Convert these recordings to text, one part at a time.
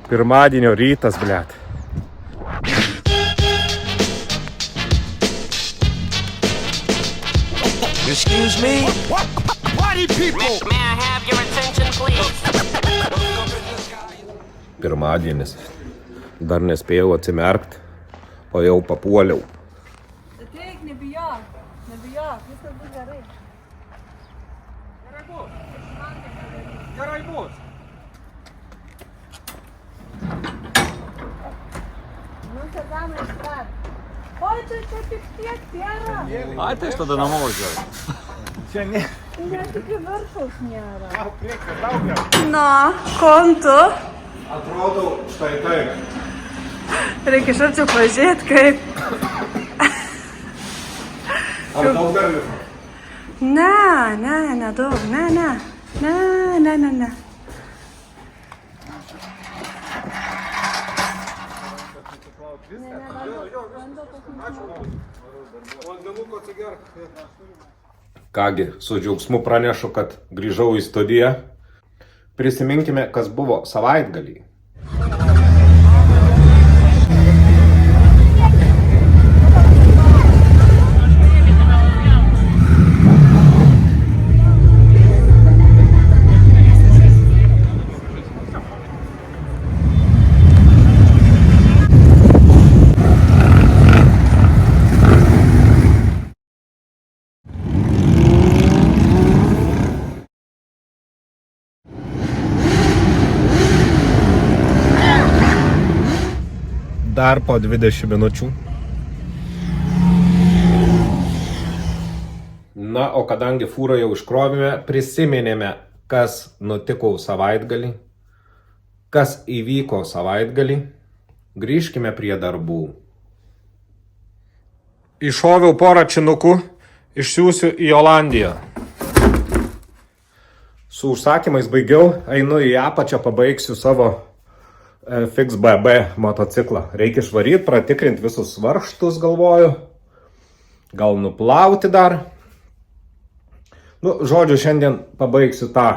Pirmadienio rytas, blet. Excuse me? Party people! May I have your attention, please? Pirmadienis. Dar nespėjau atsimerkt, o jau papuoliau. Ateik, nebijok, viskas bus gerai. Gerai bus. Nu, Sezamai, ištvert. Oi, čia tik tiek tėra. Ai, tai aš tada namo važiuoju. Čia ne. Net iki viršaus nėra. Priekio daugiau. Na, kontu. Atrodo, štai taip. Reikia iš arčiau pažiūrėti, kaip. Ar daug dar liko? Nedaug, ne. Kągi, su džiaugsmu pranešu, kad grįžau į studiją. Prisiminkime, kas buvo savaitgalį. Dar po 20 minučių. Na, o kadangi fūrą jau iškrovėme, prisiminėme, kas nutiko savaitgalį, kas įvyko savaitgalį. Grįžkime prie darbų. Iššoviau porą činukų, išsiųsiu į Olandiją. Su užsakymais baigiau, einu į apačią, pabaigsiu savo Fix BB motociklą. Reikia išvaryti, pratikrinti visus varžtus, galvoju. Gal nuplauti dar. Nu, žodžiu, šiandien pabaigsiu tą.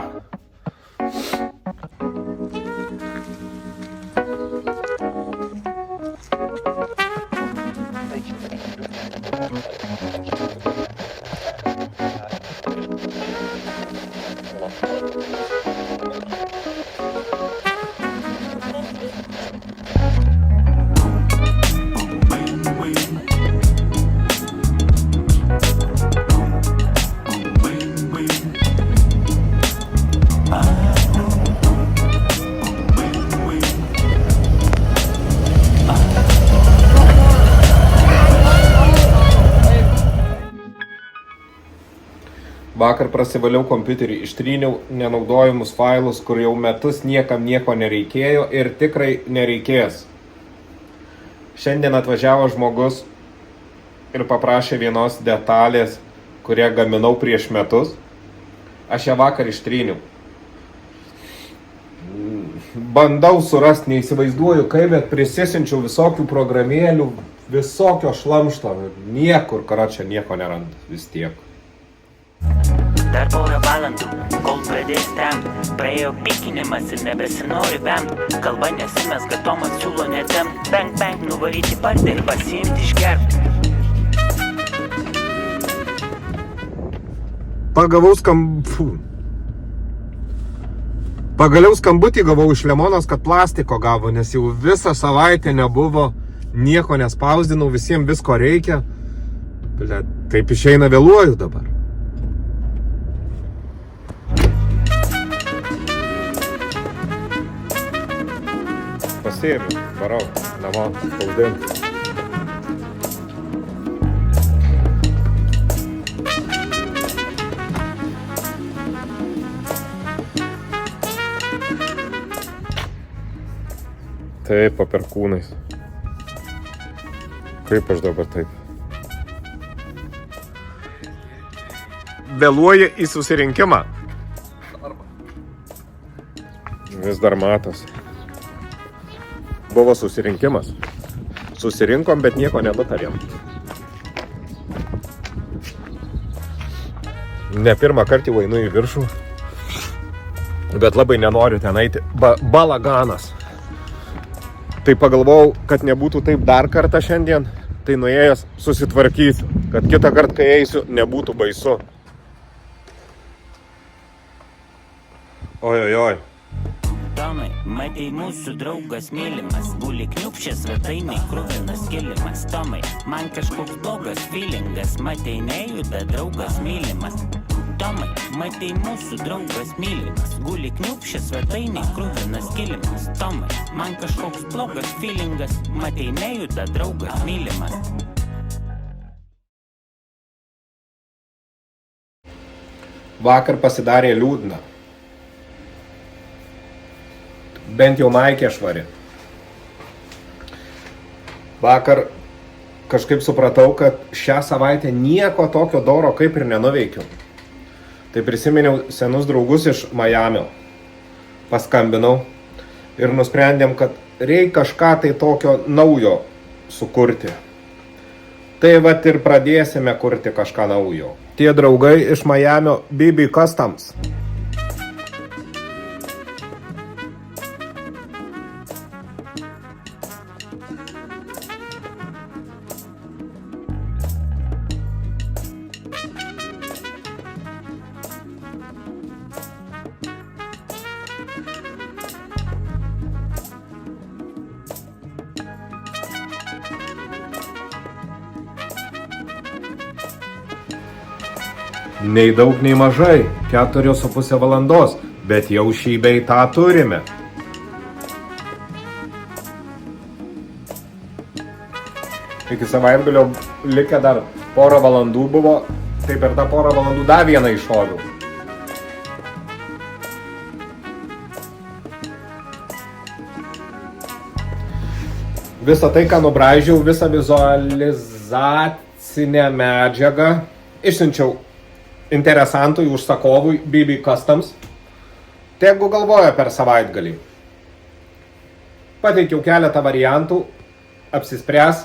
Vakar prasivaliau kompiuterį, ištryniau nenaudojimus failus, kur jau metus niekam nieko nereikėjo ir tikrai nereikės. Šiandien atvažiavo žmogus ir paprašė vienos detalės, kurią gaminau prieš metus. Aš ją vakar ištryniau. Bandau surasti, neįsivaizduoju kaip, bet prisisinčiau visokių programėlių, visokio šlamšto. Niekur, karočią, nieko nerandu vis tiek. Dar porą valandų, kol pradės tempt. Praėjo pykinimas ir nebesinori vemt. Kalba nesimezga, Tomas siūlo netempt. Bang, nuvaryti partį ir pasiimti išgerti. Pagaliau skambutį gavau iš Lemonos, kad plastiko gavo, nes jau visą savaitę nebuvo, nieko nespausdinau, visiems visko reikia. Blet, taip išeina, vėluoju dabar. Pasėmiu, varau, namo, spausdinti. Taip, po perkūnais. Kaip aš dabar taip? Vėluoja į susirinkimą. Vis dar matos. Buvo susirinkimas. Susirinkom, bet nieko nenutarėm. Ne pirmą kartą jau einu į viršų, bet labai nenoriu ten eiti. Balaganas. Tai pagalvojau, kad nebūtų taip dar kartą šiandien, tai nuėjęs susitvarkysiu, kad kitą kartą, kai eisiu, nebūtų baisu. Ojojoj. Tomai, matei mūsų draugas mylimas, guli kniupšės svetainai, kruvinas kilimas. Tomai, man kažkoks blogas feelingas, matei nejuda draugas mylimas. Tomai, matei mūsų draugas mylimas, guli kniupšės svetainai, kruvinas kilimas. Tomai, man kažkoks blogas feelingas, matei nejuda draugas mylimas. Vakar pasidarė liūdna. Bent jau maikė švari. Vakar kažkaip supratau, kad šią savaitę nieko tokio doro kaip ir nenuveikiau. Tai prisiminiau senus draugus iš Majamio. Paskambinau ir nusprendėm, kad reikia kažką tai tokio naujo sukurti. Tai vat ir pradėsime kurti kažką naujo. Tie draugai iš Majamio BB Customs. Nei daug, nei mažai, 4,5 valandos, bet jau šį bei tą turime. Iki savaitgalio likę dar porą valandų buvo, tai per tą porą valandų dar vieną iššoviau. Visą tai, ką nubraižiau, visą vizualizacinę medžiagą išsiunčiau interesantui, užsakovui BB Customs. Tegu galvoja per savaitgalį. Pateikiau keletą variantų, apsispręs,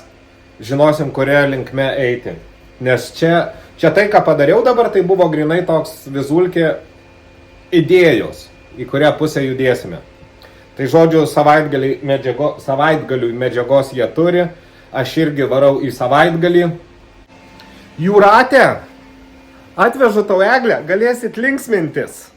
žinosim, kuria linkme eiti. Nes čia tai, ką padariau dabar, tai buvo grinai toks vizulkė idėjos, į kurią pusę judėsime. Tai žodžiu, savaitgaliui medžiagos jie turi, aš irgi varau į savaitgalį. Jūrate! Atvežu tau eglę, galėsit linksmintis.